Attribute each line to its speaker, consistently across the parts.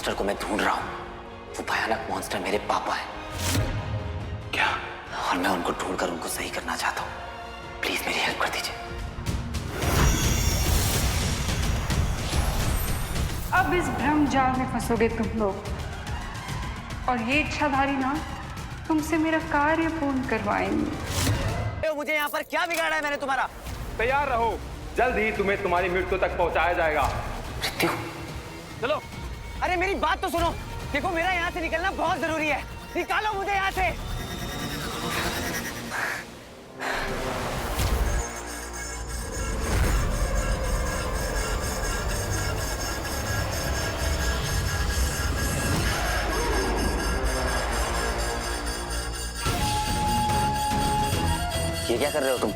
Speaker 1: Monster को मैं ढूंढ रहा हूँ। वो भयानक मॉन्स्टर मेरे पापा है।
Speaker 2: क्या?
Speaker 1: और मैं उनको ढूंढकर उनको सही करना चाहता हूँ। प्लीज मेरी हेल्प कर दीजिए।
Speaker 3: अब इस भ्रम जाल में फंसोगे तुम लोग, और ये इच्छाधारी ना तुमसे मेरा कार्य पूर्ण करवाएंगे।
Speaker 1: मुझे यहाँ पर क्या बिगाड़ा है मैंने तुम्हारा?
Speaker 4: तैयार रहो, जल्द ही तुम्हें तुम्हारी मृत्यु तक पहुंचाया जाएगा।
Speaker 1: मृत्यु?
Speaker 4: चलो।
Speaker 1: अरे मेरी बात तो सुनो। देखो मेरा यहाँ से निकलना बहुत जरूरी है। निकालो मुझे यहाँ से। ये क्या कर रहे हो तुम?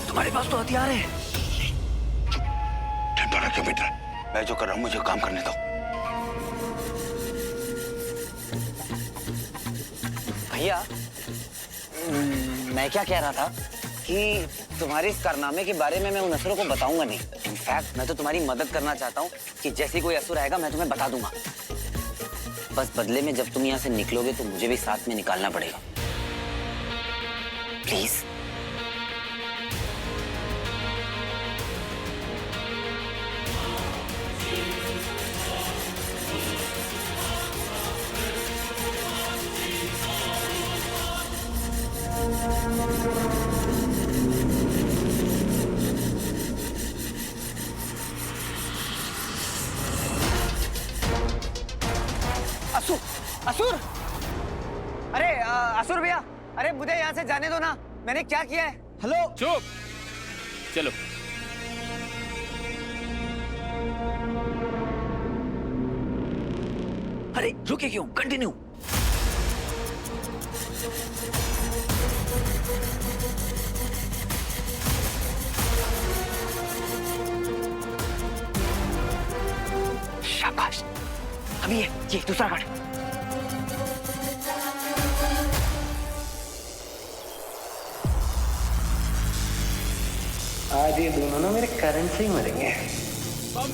Speaker 1: तुम्हारे पास तो हथियार है।
Speaker 2: टेंपल रखो बेटा, मैं जो कर रहा हूँ मुझे काम करने दो।
Speaker 1: भैया, मैं क्या कह रहा था कि तुम्हारे इस कारनामे के बारे में मैं उन असुरों को बताऊंगा नहीं। इनफैक्ट मैं तो तुम्हारी मदद करना चाहता हूँ कि जैसे कोई असुर आएगा मैं तुम्हें बता दूंगा। बस बदले में जब तुम यहाँ से निकलोगे तो मुझे भी साथ में निकालना पड़ेगा। प्लीज। असुर! असुर! अरे असुर भैया, अरे मुझे यहाँ से जाने दो ना। मैंने क्या किया है? हेलो।
Speaker 4: चुप। चलो।
Speaker 1: अरे रुके क्यों? कंटिन्यू। शाबाश। अभी ये दूसरा कार्ड।
Speaker 5: आज ये दोनों ना मेरे करंट से ही मरेंगे।
Speaker 3: बम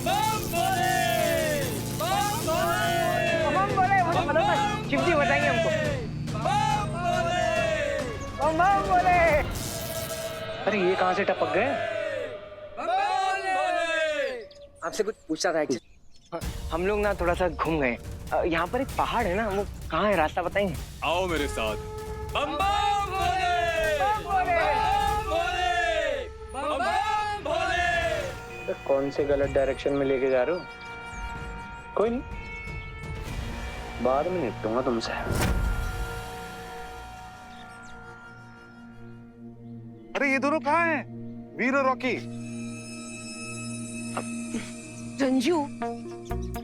Speaker 3: बोले, वो तो चिमटी बजाएंगे हमको। बम बोले।
Speaker 5: अरे ये कहाँ से टपक गए? आपसे कुछ पूछना था एक्चुअली। हम लोग ना थोड़ा सा घूम गए। यहाँ पर एक पहाड़ है ना, वो कहाँ है, रास्ता बताएंगे?
Speaker 4: आओ मेरे साथ। बम भोले,
Speaker 3: बम बोले।
Speaker 4: बम भोले।
Speaker 5: तो कौन से गलत डायरेक्शन में लेके जा रहे हो? कोई नहीं, बाद में निपटूंगा तुमसे।
Speaker 2: अरे ये दोनों कहाँ हैं? वीर और रॉकी।
Speaker 6: रंजू,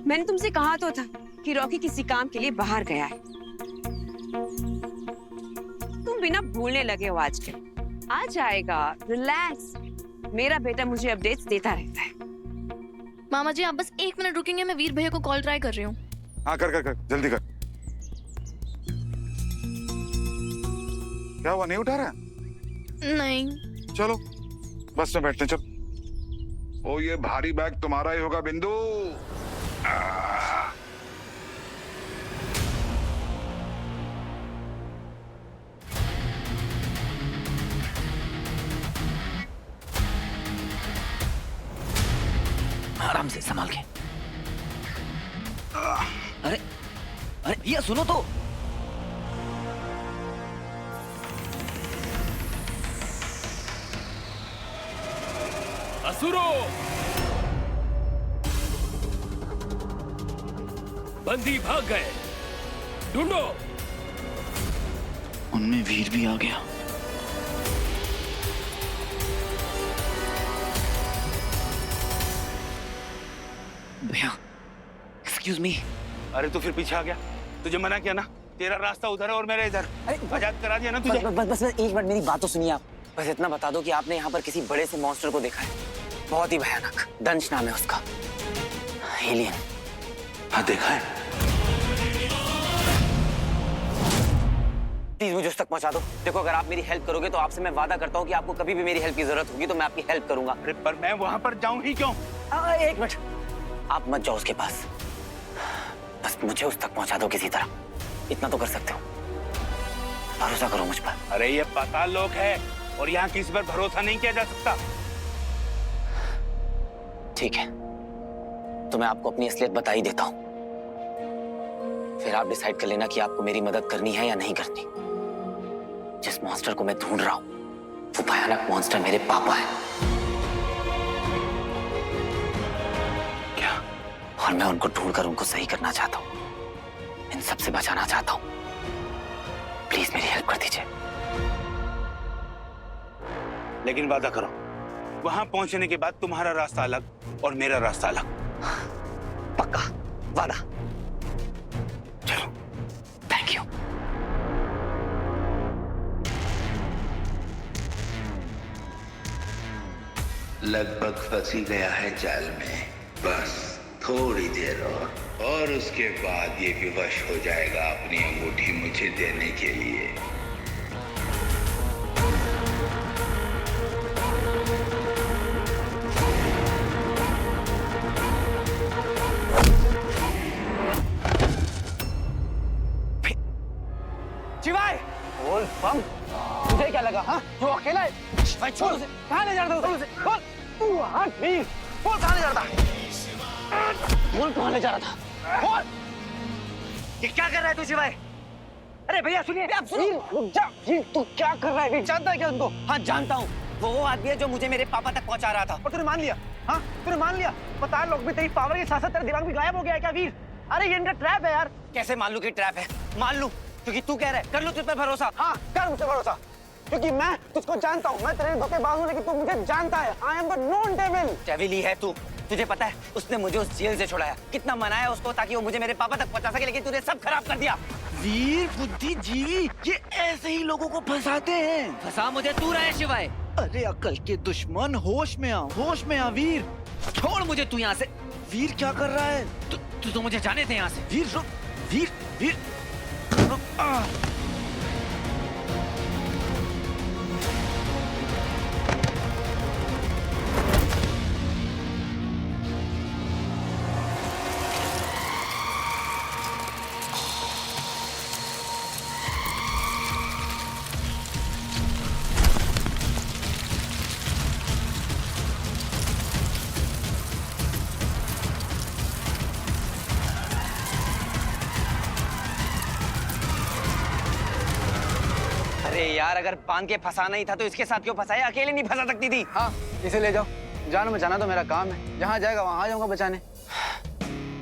Speaker 6: मैंने तुमसे कहा तो था कि रॉकी किसी काम के लिए बाहर गया है। तुम बिना भूलने लगे हो आजकल। आ जाएगा, रिलैक्स। मेरा बेटा मुझे अपडेट्स देता रहता है।
Speaker 7: मामा जी आप बस 1 मिनट रुकेंगे, मैं वीर भैया को कॉल ट्राई कर रही हूँ।
Speaker 2: हाँ कर जल्दी कर। क्या हुआ, नहीं उठा रहा?
Speaker 7: नहीं।
Speaker 2: चलो बस में बैठते, चलो। ओ ये भारी बैग तुम्हारा ही होगा बिंदु।
Speaker 1: आराम से संभाल के। अरे अरे भैया सुनो तो।
Speaker 4: असुरों, बंदी भाग गए, ढूंढो।
Speaker 1: उनमें वीर भी आ गया। भैया, एक्सक्यूज मी।
Speaker 2: अरे तू फिर पीछे आ गया? तुझे मना किया ना, तेरा रास्ता उधर है और मेरा इधर। आजाद करा दिया ना तुझे।
Speaker 1: बस एक मिनट मेरी बात तो सुनिए आप। बस इतना बता दो कि आपने यहाँ पर किसी बड़े से मॉन्स्टर को देखा है। बहुत ही भयानक, दंश नाम है उसका, एलियन।
Speaker 2: हाँ देखा है।
Speaker 1: प्लीज मुझे उस तक पहुंचा दो। देखो अगर आप मेरी हेल्प करोगे तो आपसे मैं वादा करता हूँ कि आपको कभी भी मेरी हेल्प की जरूरत होगी तो मैं आपकी हेल्प करूंगा।
Speaker 2: अरे पर मैं वहां पर जाऊं ही क्यों?
Speaker 1: एक मिनट, आप मत जाओ उसके पास, बस मुझे उस तक पहुंचा दो किसी तरह, इतना तो कर सकते हो। भरोसा करो मुझ पर।
Speaker 2: अरे ये पाताल लोक है और यहाँ किसी पर भरोसा नहीं किया जा सकता।
Speaker 1: ठीक है, तो मैं आपको अपनी असलियत बता ही देता हूँ, फिर आप डिसाइड कर लेना कि आपको मेरी मदद करनी है या नहीं करनी। जिस मॉन्स्टर को मैं ढूंढ रहा हूँ वो भयानक मॉन्स्टर मेरे पापा है।
Speaker 2: क्या?
Speaker 1: और मैं उनको ढूंढकर उनको सही करना चाहता हूँ, इन सबसे बचाना चाहता हूँ। प्लीज मेरी हेल्प कर दीजिए।
Speaker 2: लेकिन वादा करो, वहां पहुंचने के बाद तुम्हारा रास्ता अलग और मेरा रास्ता अलग।
Speaker 1: पक्का वादा।
Speaker 2: चलो।
Speaker 1: Thank you.
Speaker 8: लगभग फंसी गया है जाल में, बस थोड़ी देर और उसके बाद ये विवश हो जाएगा अपनी अंगूठी मुझे देने के लिए।
Speaker 1: शिवाय, बोल बम, तुझे क्या लगा? हाँ, जो अकेला है? भाई छोड़ उसे, कहाँ ले जा रहा था उसे? बोल, तू हट वीर, बोल कहाँ ले जा रहा था? बोल कहाँ ले जा रहा था? बोल, ये क्या कर रहा है तू शिवाय? अरे भैया सुनिए, आप सुनिए, रुक जा। वीर तू क्या कर रहा है? वीर जानता है क्या उनको? हाँ जानता हूँ, वो आदमी है जो मुझे मेरे पापा तक पहुँचा रहा था।
Speaker 9: और तूने मान लिया? हाँ, तूने मान लिया? पता है लोग भी तेरी पावर के साथ साथ तेरा दिमाग भी गायब हो गया है क्या वीर? अरे ये इनका ट्रैप है यार।
Speaker 1: कैसे मान लूं कि ट्रैप है? मान लूं क्योंकि तू कह रहा है, कर लूं तुझ पर भरोसा।
Speaker 9: हाँ, कर मुझसे भरोसा, क्योंकि मैं तुझको जानता हूँ। मैं तेरे धोखेबाज हूँ लेकिन तू मुझे जानता है। I am the known devil.
Speaker 1: Devil ही है तू। तुझे पता है उसने मुझे उस जेल से छुड़ाया, कितना मनाया उसको ताकि वो मुझे मेरे पापा तक पहुंचा सके, लेकिन तूने सब खराब कर दिया।
Speaker 9: वीर बुद्धिजीवी ये ऐसे ही लोगों को फंसाते हैं।
Speaker 1: फंसा मुझे तू रहा है शिवाय।
Speaker 9: अरे अकल के दुश्मन, होश में आ, होश में आ वीर।
Speaker 1: छोड़ मुझे तू यहाँ से।
Speaker 9: वीर क्या कर रहा है?
Speaker 1: तू तो मुझे जाने दे यहाँ से।
Speaker 9: वीर रुक, वीर वीर रुक।
Speaker 1: अरे यार अगर बांध के फंसाना ही था तो इसके साथ क्यों फंसाया? अकेले नहीं फंसा सकती थी।
Speaker 9: हाँ, इसे ले जाओ। जान बचाना तो मेरा काम है। जहाँ जाएगा वहाँ आ जाऊंगा बचाने।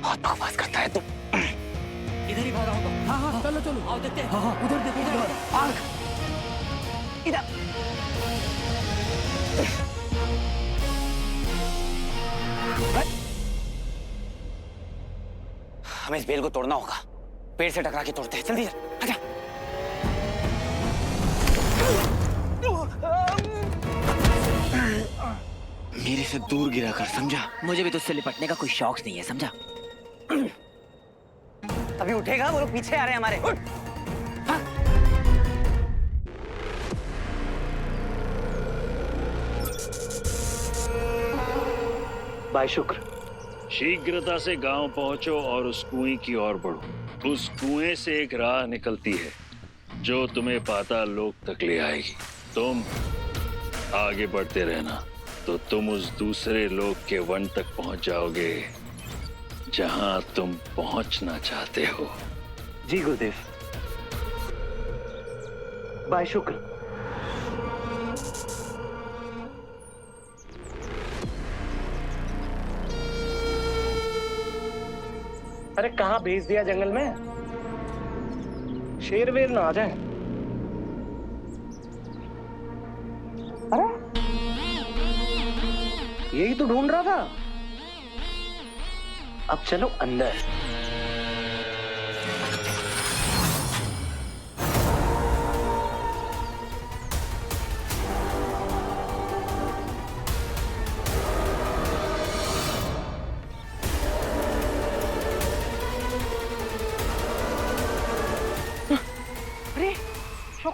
Speaker 1: बहुत बकवास करता है तू।
Speaker 9: इधर ही भागा होगा। हाँ हाँ चलो चलो, आओ देखते हैं। हाँ हाँ उधर देखो, इधर भाग।
Speaker 1: इधर। हमें इस बेल को तोड़ना होगा। पेड़ से टकरा के तोड़ते हैं। जल्दी आजा।
Speaker 9: मेरे से दूर गिरा कर, समझा?
Speaker 1: मुझे भी तुझसे लिपटने का कोई शौक नहीं है, समझा? अभी उठेगा? वो लोग पीछे आ रहे हैं हमारे। उठ। हाँ।
Speaker 9: बाय शुक्र।
Speaker 10: शीघ्रता से गांव पहुंचो और उस कुएं की ओर बढ़ो। उस कुएं से एक राह निकलती है जो तुम्हें पाताल लोक तक ले आएगी। तुम आगे बढ़ते रहना तो तुम उस दूसरे लोक के वन तक पहुंच जाओगे जहां तुम पहुंचना चाहते हो।
Speaker 9: जी गुरुदेव। बाय शुक्र। अरे कहाँ भेज दिया जंगल में? शेर वेर ना आ जाए। अरे यही तो ढूंढ रहा था। अब चलो अंदर।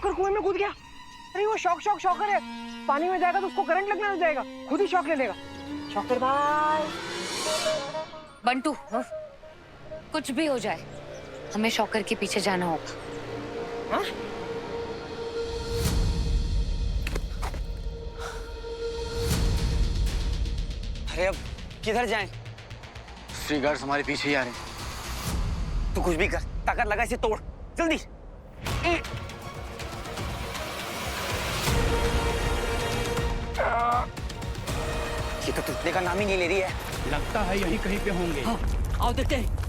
Speaker 9: शॉकर कुएं में कूद गया। अरे वो शॉकर है, पानी में जाएगा तो उसको करंट लगने लग जाएगा, खुद ही शॉक ले लेगा। शॉकर भाई।
Speaker 11: बंटू, कुछ भी हो जाए हमें शॉकर के पीछे जाना होगा।
Speaker 9: हाँ?
Speaker 1: अरे अब किधर जाएं?
Speaker 5: फ्री गार्ड्स हमारे पीछे ही आ रहे हैं।
Speaker 1: तू कुछ भी कर, ताकत लगा इसे तोड़, जल्दी। ये तो टूटने का नाम ही नहीं ले रही है।
Speaker 2: लगता है यहीं कहीं पे होंगे।
Speaker 1: हाँ, आओ देखते हैं।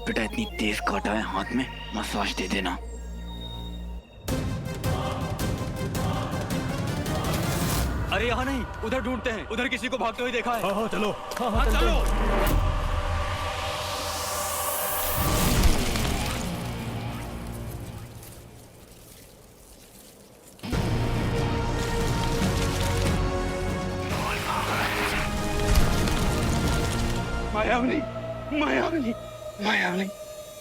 Speaker 1: बेटा इतनी तेज काटा है हाथ में, मसाज दे देना।
Speaker 5: अरे यहाँ नहीं, उधर ढूंढते हैं। उधर किसी को भागते हुए देखा है।
Speaker 2: हाँ चलो।
Speaker 5: हाँ, चलो।
Speaker 2: मायावनी, मायावनी, मायावनी,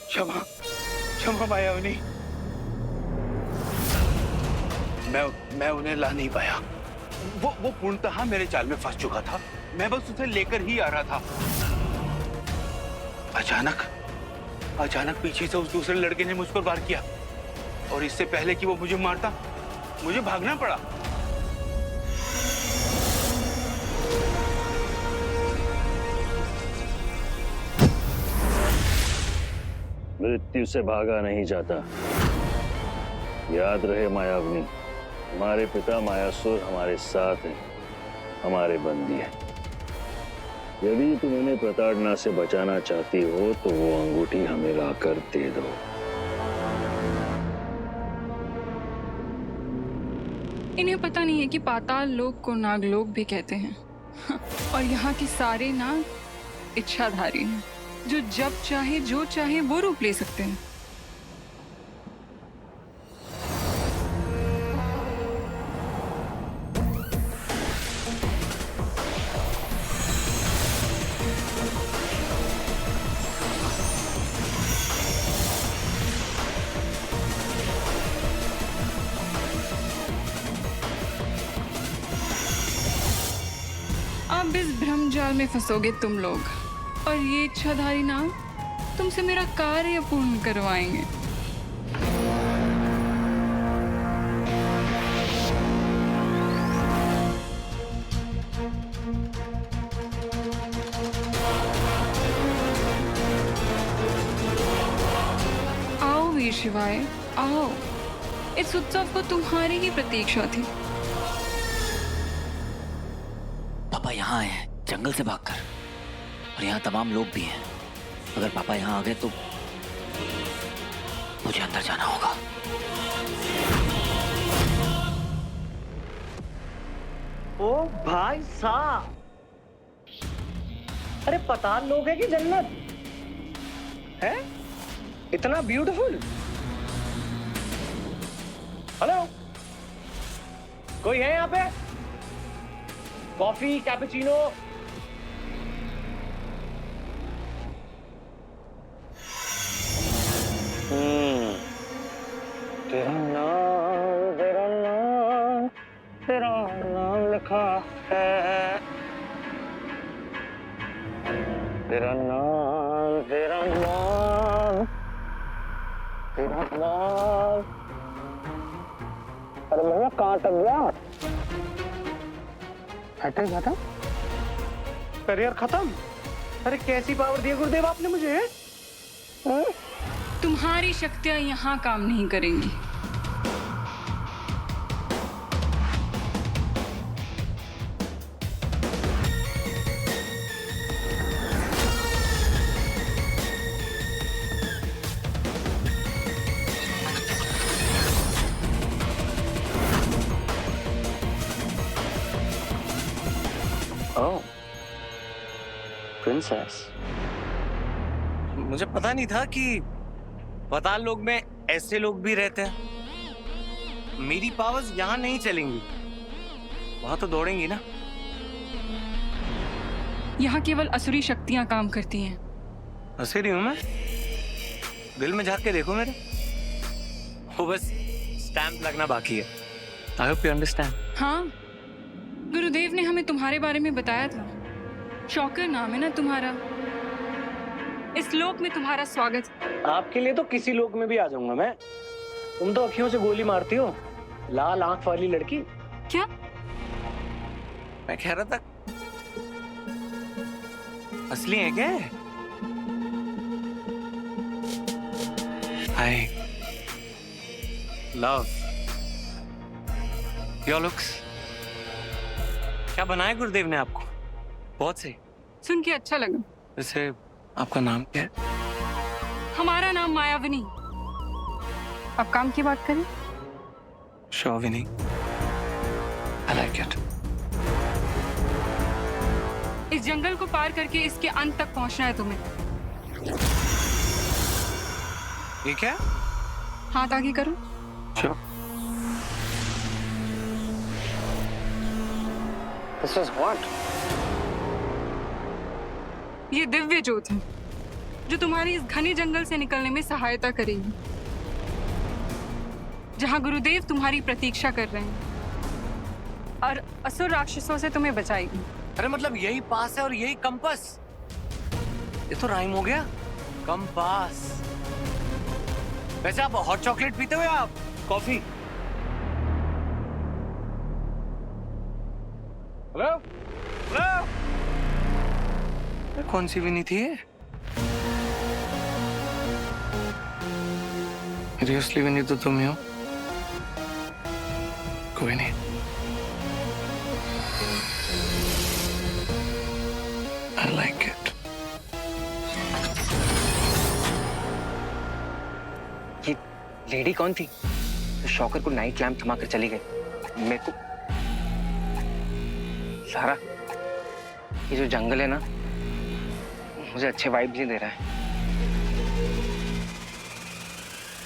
Speaker 2: क्षमा, क्षमा मायावनी। मैं उन्हें ला नहीं पाया। वो पूर्णतः मेरे जाल में फंस चुका था। मैं बस उसे लेकर ही आ रहा था। अचानक पीछे से उस दूसरे लड़के ने मुझ पर वार किया और इससे पहले कि वो मुझे मारता, मुझे भागना पड़ा।
Speaker 10: मृत्यु से भागा नहीं जाता। याद रहे मायावनी, हमारे पिता मायासुर हमारे साथ हैं, हमारे बंदी हैं। यदि तुम इन्हें प्रताड़ना से बचाना चाहती हो तो वो अंगूठी हमें लाकर दे दो।
Speaker 3: इन्हें पता नहीं है कि पाताल लोक को नागलोक भी कहते हैं। और यहाँ के सारे नाग इच्छाधारी हैं, जो जब चाहे जो चाहे वो रूप ले सकते हैं। अब इस भ्रमजाल में फंसोगे तुम लोग, और ये इच्छाधारी नाग तुमसे मेरा कार्य पूर्ण करवाएंगे। आओ वीर शिवाय, आओ। इस उत्सव को तुम्हारी ही प्रतीक्षा थी।
Speaker 1: पापा यहाँ आए हैं जंगल से भागकर, और यहाँ तमाम लोग भी हैं। अगर पापा यहाँ आ गए तो मुझे अंदर जाना होगा।
Speaker 9: ओ भाई साहब, अरे पताल लोग है कि जन्नत है? इतना ब्यूटीफुल। हेलो, कोई है यहाँ पे? Coffee, cappuccino? तेरा नाम
Speaker 1: तेरा नाम, तेरा नाम, तेरा नाम। अरे भैया कहाँ तक गया?
Speaker 9: हटे खत्म। करियर खत्म। अरे कैसी पावर दी गुरुदेव आपने मुझे?
Speaker 3: तुम्हारी शक्तियां यहाँ काम नहीं करेंगी।
Speaker 5: ओह, प्रिंसेस। मुझे पता नहीं था कि पाताल लोक में ऐसे लोग भी रहते हैं। मेरी पावर्स यहाँ नहीं चलेंगी, वहां तो दौड़ेंगी ना।
Speaker 3: यहाँ केवल असुरी शक्तियां काम करती हैं।
Speaker 5: असुरी हूं मैं? दिल में झांक के देखो मेरे, वो बस स्टैंप लगना बाकी है। I hope you understand.
Speaker 3: हाँ, गुरुदेव ने हमें तुम्हारे बारे में बताया था। शौकर नाम है ना तुम्हारा। इस लोक में तुम्हारा स्वागत।
Speaker 9: आपके लिए तो किसी लोक में भी आ जाऊंगा मैं। तुम तो अखियों से गोली मारती हो, लाल आंख वाली लड़की।
Speaker 3: क्या?
Speaker 5: मैं कह रहा था असली है क्या? I love your looks. क्या बनाया गुरुदेव ने आपको? बहुत से।
Speaker 3: सुन के अच्छा लगा।
Speaker 5: वैसे आपका नाम क्या है?
Speaker 3: हमारा नाम मायाविनी। अब काम की बात करें।
Speaker 5: शौविनी। I like it.
Speaker 3: इस जंगल को पार करके इसके अंत तक पहुंचना है तुम्हें।
Speaker 5: ये क्या?
Speaker 3: हाथ आगे करो।
Speaker 5: Sure.
Speaker 9: This is what?
Speaker 3: ये दिव्य ज्योत है जो तुम्हारी इस घने जंगल से निकलने में सहायता करेगी, जहां गुरुदेव तुम्हारी प्रतीक्षा कर रहे हैं और असुर राक्षसों से तुम्हें बचाएगी।
Speaker 5: अरे मतलब यही पास है और यही कंपास? ये तो राइम हो गया। कंपास। वैसे आप हॉट चॉकलेट पीते हो या आप कॉफी? हेलो हेलो, कौन सी भी नहीं थी ये? सीरियसली भी नहीं तो तुम ही हो। कोई नहीं, I like it.
Speaker 9: ये लेडी कौन थी तो शौकर को नाइट लैम्प थमा कर चली गई? मेरे को सारा ये जो जंगल है ना, मुझे अच्छे वाइब नहीं दे रहा है।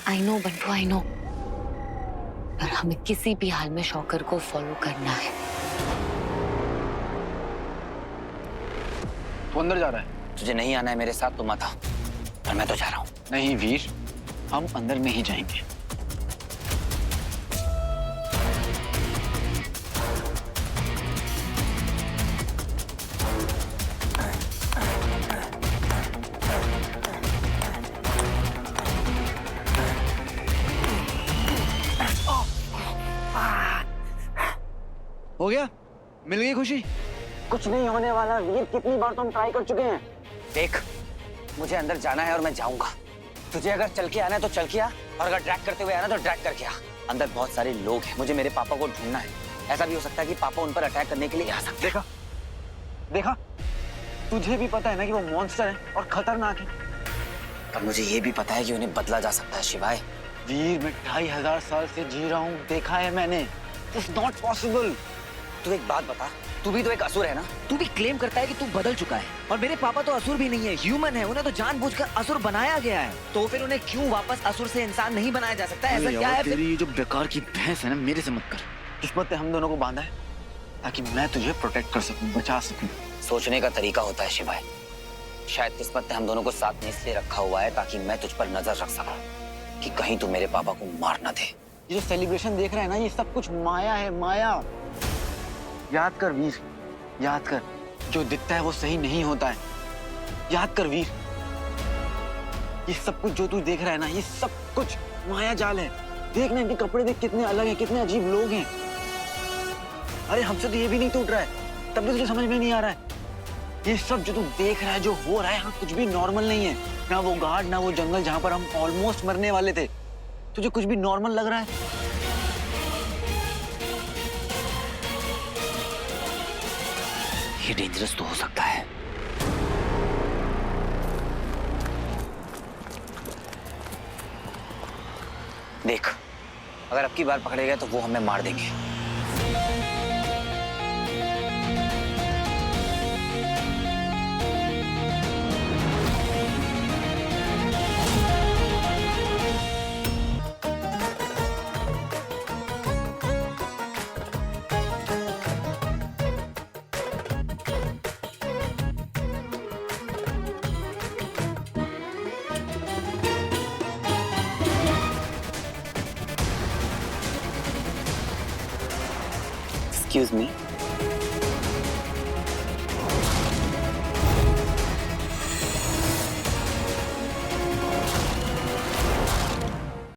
Speaker 11: I know Bantu, I know, पर हमें किसी भी हाल में शौकर को फॉलो करना है।
Speaker 1: तू अंदर जा रहा है? तुझे नहीं आना है मेरे साथ तो मत आ, पर मैं तो जा रहा हूँ। नहीं वीर, हम अंदर नहीं जाएंगे।
Speaker 9: हो गया? मिल गई खुशी? कुछ नहीं होने वाला वीर, कितनी बार तो हम ट्राई कर चुके हैं।
Speaker 1: देख, मुझे अंदर जाना है और मैं जाऊंगा। तुझे अगर चल के आना है तो चल के आ, और अगर ड्रैग करते हुए आना तो ड्रैग करके आ। अंदर बहुत सारे लोग हैं, मुझे मेरे पापा को ढूंढना है। ऐसा भी हो सकता है कि पापा उन पर अटैक करने के लिए आ सकते हैं।
Speaker 9: देखा देखा, तुझे भी पता है ना कि वो मॉन्स्टर है और खतरनाक है।
Speaker 1: पर मुझे ये भी पता है कि उन्हें बदला जा सकता है शिवाय।
Speaker 9: वीर, मैं 2500 साल से जी रहा हूँ, देखा है मैंने। It's not possible.
Speaker 1: तू एक बात बता, तू भी तो एक असुर है ना?
Speaker 12: तू भी क्लेम करता है कि तू बदल चुका है, और मेरे पापा तो असुर भी नहीं है, ह्यूमन है। उन्हें तो जानबूझकर असुर बनाया गया है, तो फिर उन्हें क्यों वापस असुर से इंसान नहीं बनाया जा सकता? ऐसा क्या है?
Speaker 9: तेरी ये जो बेकार की बहस है ना, मेरे से मत कर। किस्मत ने हम दोनों को बांधा है ताकि मैं तुझे प्रोटेक्ट कर सकूं, बचा सकूं।
Speaker 1: सोचने का तरीका होता है शिवाय। शायद किस्मत ने हम दोनों को साथ में इसलिए रखा हुआ है ताकि मैं तुझ पर नजर रख सकूं कि कहीं तू मेरे पापा को मार ना दे।
Speaker 9: ये जो सेलिब्रेशन देख रहा है ना, ये सब कुछ माया है, माया। याद कर वीर, याद कर, जो दिखता है वो सही नहीं होता है।
Speaker 1: याद कर वीर, ये सब कुछ जो तू देख रहा है ना, ये सब कुछ माया जाल है। देख ना इनके कपड़े देख, कितने अलग हैं, कितने अजीब लोग हैं। अरे हमसे तो ये भी नहीं टूट रहा है, तब भी तुझे समझ में नहीं आ रहा है। ये सब जो तू देख रहा है, जो हो रहा है, हाँ कुछ भी नॉर्मल नहीं है। ना वो गार्ड, ना वो जंगल जहां पर हम ऑलमोस्ट मरने वाले थे। तुझे कुछ भी नॉर्मल लग रहा है? ये डेंजरस तो हो सकता है। देख, अगर अब की बार पकड़े गए तो वो हमें मार देंगे। Excuse me.